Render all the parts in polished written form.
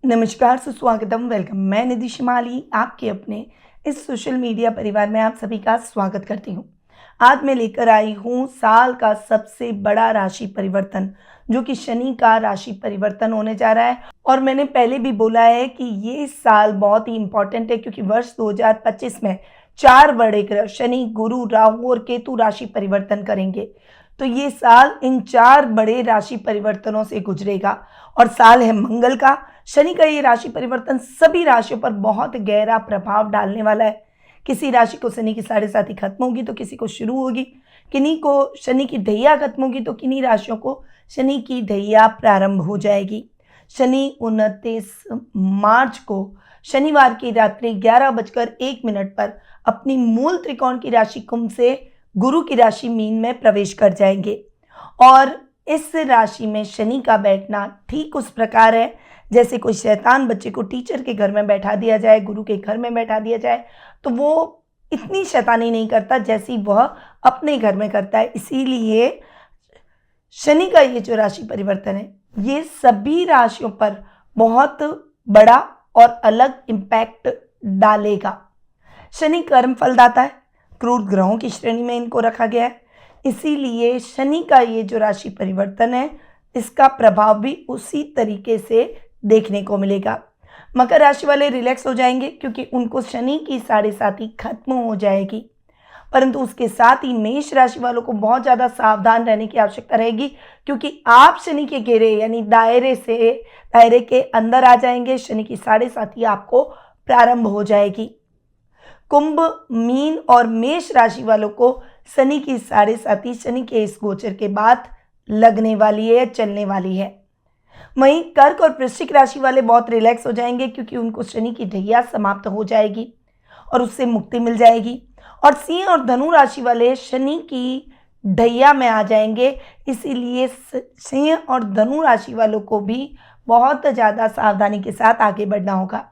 नमस्कार, सुस्वागतम, वेलकम। मैं निधि शिमाली आपके अपने इस सोशल मीडिया परिवार में आप सभी का स्वागत करती हूँ। आज मैं लेकर आई हूँ साल का सबसे बड़ा राशि परिवर्तन, जो कि शनि का राशि परिवर्तन होने जा रहा है। और मैंने पहले भी बोला है कि ये साल बहुत ही इम्पोर्टेंट है, क्योंकि वर्ष 2025 में 4 बड़े ग्रह शनि, गुरु, राहु और केतु राशि परिवर्तन करेंगे। तो ये साल इन 4 बड़े राशि परिवर्तनों से गुजरेगा और साल है मंगल का। शनि का ये राशि परिवर्तन सभी राशियों पर बहुत गहरा प्रभाव डालने वाला है। किसी राशि को शनि की साढ़े साथी खत्म होगी तो किसी को शुरू होगी, किन्हीं को शनि की ढैया खत्म होगी तो किन्हीं राशियों को शनि की ढैया प्रारंभ हो जाएगी। शनि 29 मार्च को शनिवार की रात्रि 11:01 पर अपनी मूल त्रिकोण की राशि कुंभ से गुरु की राशि मीन में प्रवेश कर जाएंगे। और इस राशि में शनि का बैठना ठीक उस प्रकार है जैसे कोई शैतान बच्चे को टीचर के घर में बैठा दिया जाए, गुरु के घर में बैठा दिया जाए, तो वो इतनी शैतानी नहीं करता जैसी वह अपने घर में करता है। इसीलिए शनि का ये जो राशि परिवर्तन है, ये सभी राशियों पर बहुत बड़ा और अलग इम्पैक्ट डालेगा। शनि कर्म फलदाता है, क्रूर ग्रहों की श्रेणी में इनको रखा गया है। इसीलिए शनि का ये जो राशि परिवर्तन है, इसका प्रभाव भी उसी तरीके से देखने को मिलेगा। मकर राशि वाले रिलैक्स हो जाएंगे क्योंकि उनको शनि की साढ़े साथी खत्म हो जाएगी। परंतु उसके साथ ही मेष राशि वालों को बहुत ज़्यादा सावधान रहने की आवश्यकता रहेगी, क्योंकि आप शनि के घेरे यानी दायरे के अंदर आ जाएंगे। शनि की साढ़े साथी आपको प्रारंभ हो जाएगी। कुंभ, मीन और मेष राशि वालों को शनि की साढ़े साथी शनि के इस गोचर के बाद लगने वाली है, चलने वाली है। वहीं कर्क और वृश्चिक राशि वाले बहुत रिलैक्स हो जाएंगे क्योंकि उनको शनि की ढैया समाप्त हो जाएगी और उससे मुक्ति मिल जाएगी। और सिंह और धनु राशि वाले शनि की ढैया में आ जाएंगे। इसीलिए सिंह और धनु राशि वालों को भी बहुत ज़्यादा सावधानी के साथ आगे बढ़ना होगा।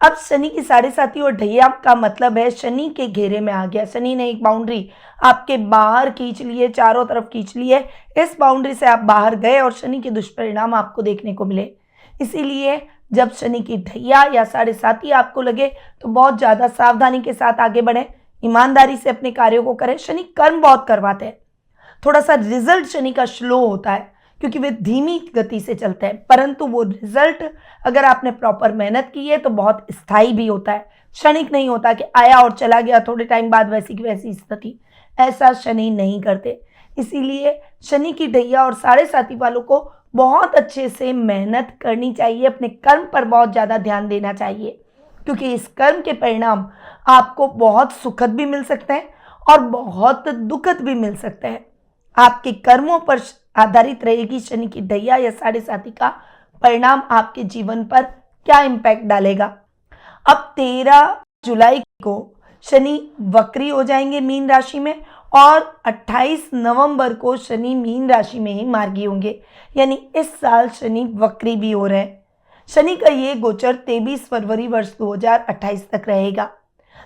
अब शनि की साढ़े साथी और ढैया का मतलब है शनि के घेरे में आ गया। शनि ने एक बाउंड्री आपके बाहर खींच ली है, चारों तरफ खींच ली है। इस बाउंड्री से आप बाहर गए और शनि के दुष्परिणाम आपको देखने को मिले। इसीलिए जब शनि की ढैया या साढ़े साथी आपको लगे तो बहुत ज़्यादा सावधानी के साथ आगे बढ़ें, ईमानदारी से अपने कार्यों को करें। शनि कर्म बहुत करवाते हैं, थोड़ा सा रिजल्ट शनि का स्लो होता है क्योंकि वे धीमी गति से चलते हैं, परंतु वो रिजल्ट अगर आपने प्रॉपर मेहनत की है तो बहुत स्थायी भी होता है। क्षणिक नहीं होता कि आया और चला गया, थोड़े टाइम बाद वैसी की वैसी स्थिति। ऐसा शनि नहीं करते। इसीलिए शनि की ढैया और साढ़े साथी वालों को बहुत अच्छे से मेहनत करनी चाहिए, अपने कर्म पर बहुत ज़्यादा ध्यान देना चाहिए, क्योंकि इस कर्म के परिणाम आपको बहुत सुखद भी मिल सकते हैं और बहुत दुखद भी मिल सकते हैं। आपके कर्मों पर आधारित रहेगी शनि की ढैया या साढ़े साथी का परिणाम आपके जीवन पर क्या इम्पैक्ट डालेगा। अब 13 जुलाई को शनि वक्री हो जाएंगे मीन राशि में और 28 नवंबर को शनि मीन राशि में ही मार्गी होंगे। यानी इस साल शनि वक्री भी हो रहे हैं। शनि का ये गोचर 23 फरवरी वर्ष 2028 तक रहेगा।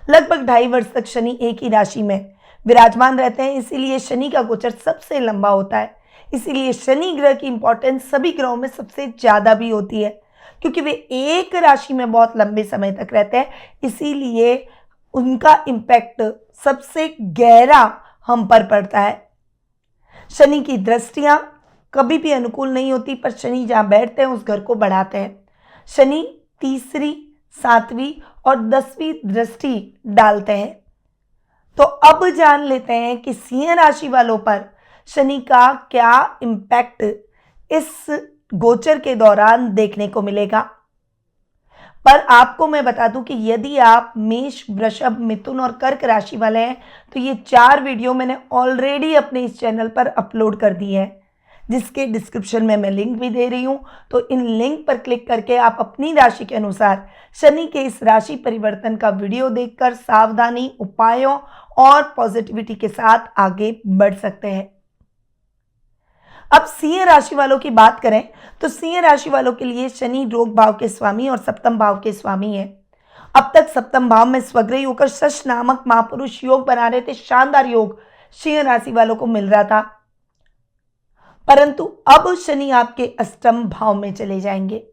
लगभग 2.5 वर्ष तक शनि एक ही राशि में विराजमान रहते हैं। इसीलिए शनि का गोचर सबसे लंबा होता है। इसीलिए शनि ग्रह की इंपॉर्टेंस सभी ग्रहों में सबसे ज़्यादा भी होती है, क्योंकि वे एक राशि में बहुत लंबे समय तक रहते हैं। इसीलिए उनका इम्पैक्ट सबसे गहरा हम पर पड़ता है। शनि की दृष्टियाँ कभी भी अनुकूल नहीं होती, पर शनि जहाँ बैठते हैं उस घर को बढ़ाते हैं। शनि तीसरी, 7वीं और 10वीं दृष्टि डालते हैं। तो अब जान लेते हैं कि सिंह राशि वालों पर शनि का क्या इम्पैक्ट इस गोचर के दौरान देखने को मिलेगा। पर आपको मैं बता दूं कि यदि आप मेष, वृषभ, मिथुन और कर्क राशि वाले हैं तो ये 4 वीडियो मैंने ऑलरेडी अपने इस चैनल पर अपलोड कर दी है, जिसके डिस्क्रिप्शन में मैं लिंक भी दे रही हूं। तो इन लिंक पर क्लिक करके आप अपनी राशि के अनुसार शनि के इस राशि परिवर्तन का वीडियो देखकर सावधानी, उपायों और पॉजिटिविटी के साथ आगे बढ़ सकते हैं। अब सिंह राशि वालों की बात करें तो सिंह राशि वालों के लिए शनि रोग भाव के स्वामी और सप्तम भाव के स्वामी है। अब तक सप्तम भाव में स्वग्रही होकर शश नामक महापुरुष योग बना रहे थे। शानदार योग सिंह राशि वालों को मिल रहा था, परंतु अब शनि आपके अष्टम भाव में चले जाएंगे।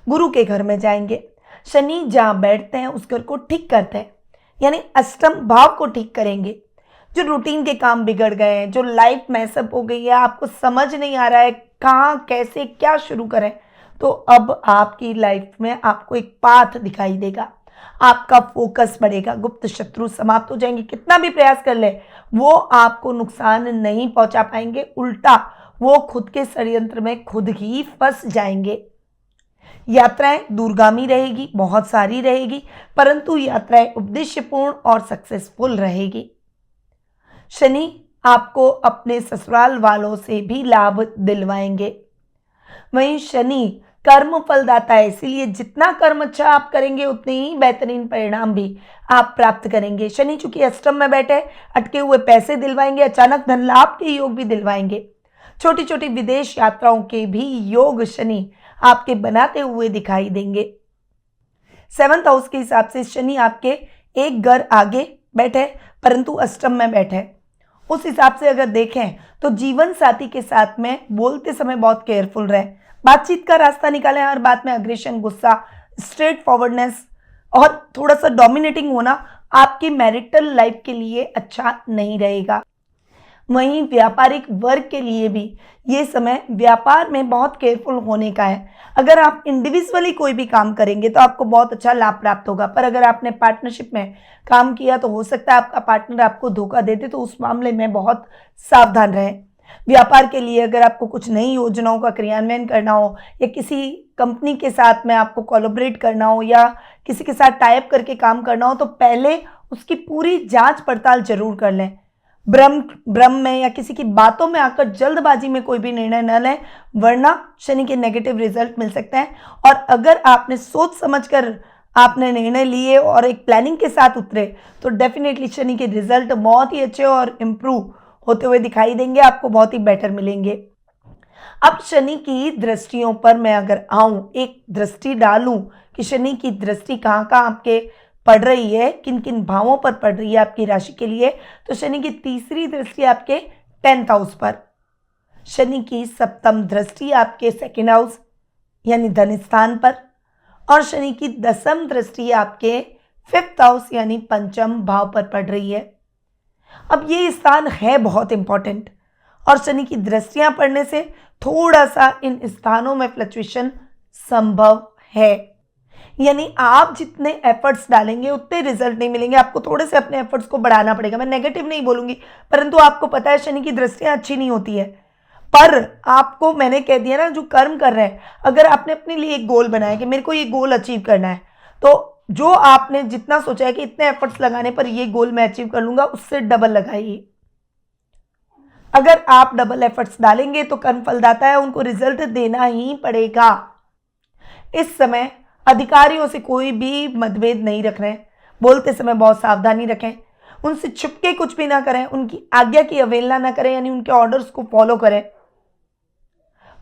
गुरु के घर में जाएंगे। शनि जहाँ बैठते हैं उस घर को ठीक करते हैं, यानी अष्टम भाव को ठीक करेंगे। जो रूटीन के काम बिगड़ गए हैं, जो लाइफ मैसअप हो गई है, आपको समझ नहीं आ रहा है कहाँ कैसे क्या शुरू करें, तो अब आपकी लाइफ में आपको एक पाथ दिखाई देगा, आपका फोकस बढ़ेगा, गुप्त शत्रु समाप्त हो जाएंगे। कितना भी प्रयास कर ले वो आपको नुकसान नहीं पहुंचा पाएंगे, उल्टा वो खुद के षड्यंत्र में खुद ही फंस जाएंगे। यात्राएं दूरगामी रहेगी, बहुत सारी रहेगी, परंतु यात्राएं उद्देश्यपूर्ण और सक्सेसफुल रहेगी। शनि आपको अपने ससुराल वालों से भी लाभ दिलवाएंगे। वहीं शनि कर्म फलदाता है, इसीलिए जितना कर्म अच्छा आप करेंगे उतने ही बेहतरीन परिणाम भी आप प्राप्त करेंगे। शनि चूंकि अष्टम में बैठे, अटके हुए पैसे दिलवाएंगे, अचानक धन लाभ के योग भी दिलवाएंगे। छोटी छोटी विदेश यात्राओं के भी योग शनि आपके बनाते हुए दिखाई देंगे। 7th हाउस के हिसाब से शनि आपके एक घर आगे बैठे परंतु अष्टम में बैठे। उस हिसाब से अगर देखें तो जीवन साथी के साथ में बोलते समय बहुत केयरफुल रहे, बातचीत का रास्ता निकालें। हर बात में अग्रेशन, गुस्सा, स्ट्रेट फॉरवर्डनेस और थोड़ा सा डोमिनेटिंग होना आपकी मैरिटल लाइफ के लिए अच्छा नहीं रहेगा। वहीं व्यापारिक वर्ग के लिए भी ये समय व्यापार में बहुत केयरफुल होने का है। अगर आप इंडिविजुअली कोई भी काम करेंगे तो आपको बहुत अच्छा लाभ प्राप्त होगा, पर अगर आपने पार्टनरशिप में काम किया तो हो सकता है आपका पार्टनर आपको धोखा देते, तो उस मामले में बहुत सावधान रहें। व्यापार के लिए अगर आपको कुछ नई योजनाओं का क्रियान्वयन करना हो या किसी कंपनी के साथ में आपको कोलैबोरेट करना हो या किसी के साथ टाइप करके काम करना हो, तो पहले उसकी पूरी जांच पड़ताल जरूर कर लें। भ्रम में या किसी की बातों में आकर जल्दबाजी में कोई भी निर्णय न लें, वरना शनि के नेगेटिव रिजल्ट मिल सकते हैं। और अगर आपने सोच समझकर आपने निर्णय लिए और एक प्लानिंग के साथ उतरे तो डेफिनेटली शनि के रिजल्ट बहुत ही अच्छे और इम्प्रूव होते हुए दिखाई देंगे, आपको बहुत ही बेटर मिलेंगे। अब शनि की दृष्टियों पर मैं अगर आऊं, एक दृष्टि डालूं कि शनि की दृष्टि कहाँ कहाँ आपके पड़ रही है, किन किन भावों पर पड़ रही है आपकी राशि के लिए, तो शनि की तीसरी दृष्टि आपके 10th हाउस पर, शनि की सप्तम दृष्टि आपके 2nd हाउस यानी धन स्थान पर, और शनि की 10th दृष्टि आपके 5th हाउस यानी पंचम भाव पर पड़ रही है। अब ये स्थान है बहुत इंपॉर्टेंट और शनि की दृष्टियां पड़ने से थोड़ा सा इन स्थानों में फ्लक्चुएशन संभव है, यानी आप जितने एफर्ट्स डालेंगे उतने रिजल्ट नहीं मिलेंगे, आपको थोड़े से अपने एफर्ट्स को बढ़ाना पड़ेगा। मैं नेगेटिव नहीं बोलूंगी, परंतु आपको पता है शनि की दृष्टियां अच्छी नहीं होती है, पर आपको मैंने कह दिया ना, जो कर्म कर रहे हैं, अगर आपने अपने लिए एक गोल बनाया कि मेरे को ये गोल अचीव करना है, तो जो आपने जितना सोचा है कि इतने एफर्ट्स लगाने पर ये गोल मैं अचीव कर लूंगा, उससे डबल लगाइए। अगर आप डबल एफर्ट्स डालेंगे तो कर्म फलदाता है, उनको रिजल्ट देना ही पड़ेगा। इस समय अधिकारियों से कोई भी मतभेद नहीं रख रहे हैं, बोलते समय बहुत सावधानी रखें, उनसे छुपके कुछ भी ना करें, उनकी आज्ञा की अवहेलना ना करें, यानी उनके ऑर्डर्स को फॉलो करें।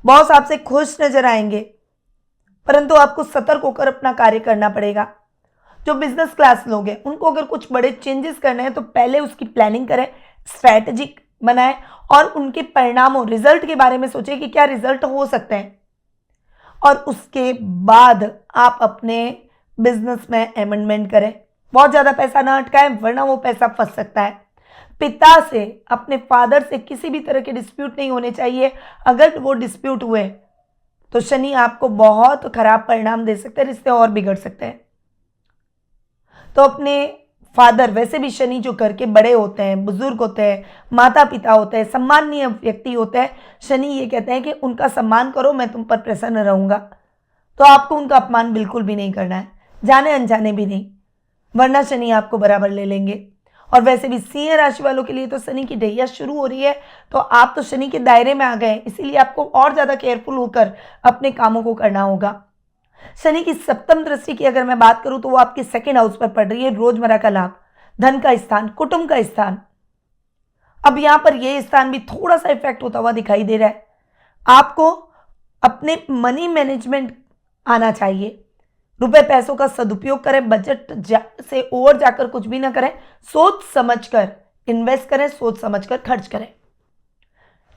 बॉस आपसे खुश नजर आएंगे, परंतु आपको सतर्क होकर अपना कार्य करना पड़ेगा। जो बिजनेस क्लास लोग हैं उनको अगर कुछ बड़े चेंजेस करने हैं तो पहले उसकी प्लानिंग करें, स्ट्रैटेजिक बनाएं और उनके परिणामों, रिजल्ट के बारे में सोचें कि क्या रिजल्ट हो सकते हैं, और उसके बाद आप अपने बिजनेस में अमेंडमेंट करें। बहुत ज़्यादा पैसा ना अटकाएं, वरना वो पैसा फंस सकता है। पिता से, अपने फादर से किसी भी तरह के डिस्प्यूट नहीं होने चाहिए। अगर वो डिस्प्यूट हुए तो शनि आपको बहुत खराब परिणाम दे सकते हैं, रिश्ते और बिगड़ सकते हैं। तो अपने फादर, वैसे भी शनि जो घर के बड़े होते हैं, बुजुर्ग होते हैं, माता पिता होते हैं, सम्माननीय व्यक्ति होते हैं, शनि ये कहते हैं कि उनका सम्मान करो, मैं तुम पर प्रसन्न रहूंगा। तो आपको उनका अपमान बिल्कुल भी नहीं करना है, जाने अनजाने भी नहीं, वरना शनि आपको बराबर ले लेंगे। और वैसे भी सिंह राशि वालों के लिए तो शनि की ढैया शुरू हो रही है, तो आप तो शनि के दायरे में आ गए, इसीलिए आपको और ज्यादा केयरफुल होकर अपने कामों को करना होगा। शनि की सप्तम दृष्टि की अगर मैं बात करूं तो वो आपके 2nd हाउस पर पड़ रही है, रोजमर्रा का लाभ, धन का स्थान, कुटुंब का स्थान। अब यहां पर यह स्थान भी थोड़ा सा इफेक्ट होता हुआ दिखाई दे रहा है। आपको अपने मनी मैनेजमेंट आना चाहिए, रुपए पैसों का सदुपयोग करें, बजट से ओवर जाकर कुछ भी ना करें, सोच समझकर इन्वेस्ट करें, सोच समझकर खर्च करें।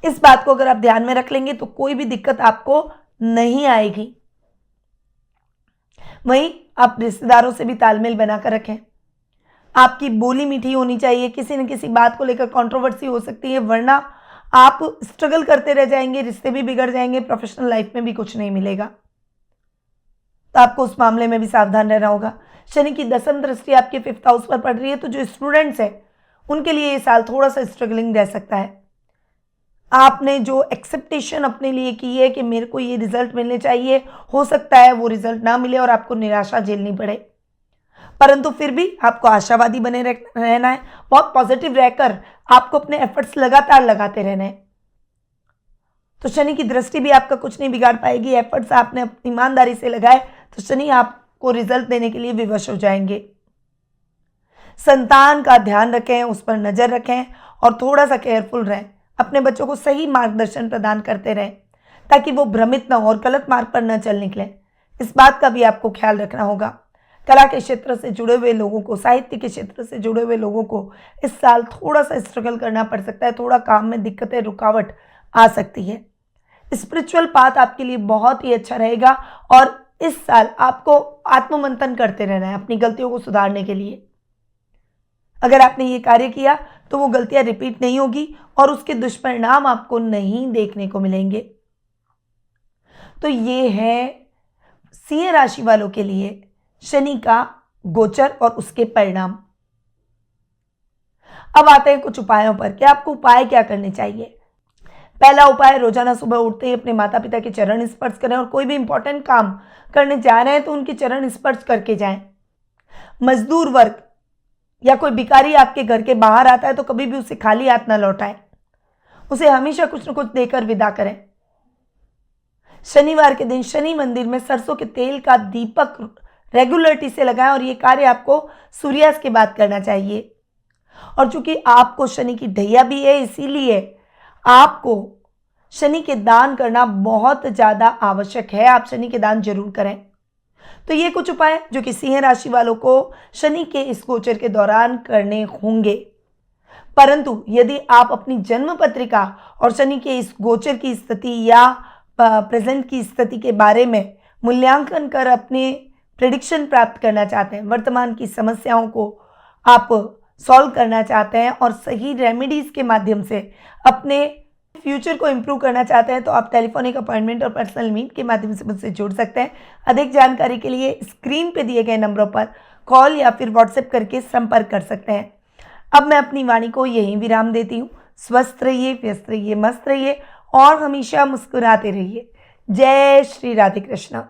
इस बात को अगर आप ध्यान में रख लेंगे तो कोई भी दिक्कत आपको नहीं आएगी। वहीं आप रिश्तेदारों से भी तालमेल बनाकर रखें। आपकी बोली मीठी होनी चाहिए, किसी न किसी बात को लेकर कंट्रोवर्सी हो सकती है, वरना आप स्ट्रगल करते रह जाएंगे, रिश्ते भी बिगड़ जाएंगे, प्रोफेशनल लाइफ में भी कुछ नहीं मिलेगा। तो आपको उस मामले में भी सावधान रहना होगा। शनि की दसम दृष्टि आपके 5th हाउस पर पड़ रही है, तो जो स्टूडेंट्स हैं उनके लिए ये साल थोड़ा सा स्ट्रगलिंग रह सकता है। आपने जो एक्सेप्टेशन अपने लिए की है कि मेरे को ये रिजल्ट मिलने चाहिए, हो सकता है वो रिजल्ट ना मिले और आपको निराशा झेलनी पड़े, परंतु फिर भी आपको आशावादी बने रहना है। बहुत पॉजिटिव रहकर आपको अपने एफर्ट्स लगातार लगाते रहना है। तो शनि की दृष्टि भी आपका कुछ नहीं बिगाड़ पाएगी। एफर्ट्स आपने अपनी ईमानदारी से लगाए तो शनि आपको रिजल्ट देने के लिए विवश हो जाएंगे। संतान का ध्यान रखें, उस पर नजर रखें और थोड़ा सा केयरफुल रहें। अपने बच्चों को सही मार्गदर्शन प्रदान करते रहें ताकि वो भ्रमित न हो और गलत मार्ग पर न चल निकले। इस बात का भी आपको ख्याल रखना होगा। कला के क्षेत्र से जुड़े हुए लोगों को, साहित्य के क्षेत्र से जुड़े हुए लोगों को इस साल थोड़ा सा स्ट्रगल करना पड़ सकता है। थोड़ा काम में दिक्कतें, रुकावट आ सकती है। स्पिरिचुअल पाथ आपके लिए बहुत ही अच्छा रहेगा और इस साल आपको आत्ममंथन करते रहना है अपनी गलतियों को सुधारने के लिए। अगर आपने ये कार्य किया तो वो गलतियां रिपीट नहीं होगी और उसके दुष्परिणाम आपको नहीं देखने को मिलेंगे। तो ये है सिंह राशि वालों के लिए शनि का गोचर और उसके परिणाम। अब आते हैं कुछ उपायों पर कि आपको उपाय क्या करने चाहिए। पहला उपाय, रोजाना सुबह उठते ही अपने माता पिता के चरण स्पर्श करें और कोई भी इंपॉर्टेंट काम करने जा रहे हैं तो उनके चरण स्पर्श करके जाएं। मजदूर वर्ग या कोई भिखारी आपके घर के बाहर आता है तो कभी भी उसे खाली हाथ ना लौटाएं, उसे हमेशा कुछ न कुछ देकर विदा करें। शनिवार के दिन शनि मंदिर में सरसों के तेल का दीपक रेगुलरिटी से लगाएं और ये कार्य आपको सूर्यास्त के बाद करना चाहिए। और चूंकि आपको शनि की ढैया भी है, इसीलिए आपको शनि के दान करना बहुत ज्यादा आवश्यक है। आप शनि के दान जरूर करें। तो ये कुछ उपाय जो कि सिंह राशि वालों को शनि के इस गोचर के दौरान करने होंगे। परंतु यदि आप अपनी जन्म पत्रिका और शनि के इस गोचर की स्थिति या प्रेजेंट की स्थिति के बारे में मूल्यांकन कर अपने प्रेडिक्शन प्राप्त करना चाहते हैं, वर्तमान की समस्याओं को आप सॉल्व करना चाहते हैं और सही रेमेडीज के माध्यम से अपने फ्यूचर को इम्प्रूव करना चाहते हैं, तो आप टेलीफोनिक अपॉइंटमेंट और पर्सनल मीट के माध्यम से मुझसे जुड़ सकते हैं। अधिक जानकारी के लिए स्क्रीन पे दिए गए नंबरों पर कॉल या फिर व्हाट्सएप करके संपर्क कर सकते हैं। अब मैं अपनी वाणी को यहीं विराम देती हूँ। स्वस्थ रहिए, व्यस्त रहिए, मस्त रहिए और हमेशा मुस्कुराते रहिए। जय श्री राधे कृष्णा।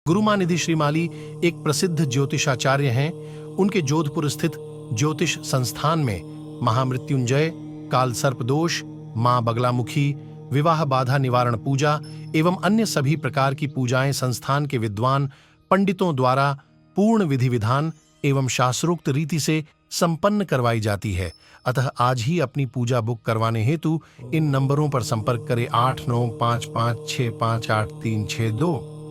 गुरुमां निधि श्रीमाली एक प्रसिद्ध ज्योतिषाचार्य हैं। उनके जोधपुर स्थित ज्योतिष संस्थान में महामृत्युंजय, काल सर्प दोष, मां बगलामुखी, विवाह बाधा निवारण पूजा एवं अन्य सभी प्रकार की पूजाएं संस्थान के विद्वान पंडितों द्वारा पूर्ण विधि विधान एवं शास्त्रोक्त रीति से संपन्न करवाई जाती है। अतः आज ही अपनी पूजा बुक करवाने हेतु इन नंबरों पर संपर्क करें 8955658362।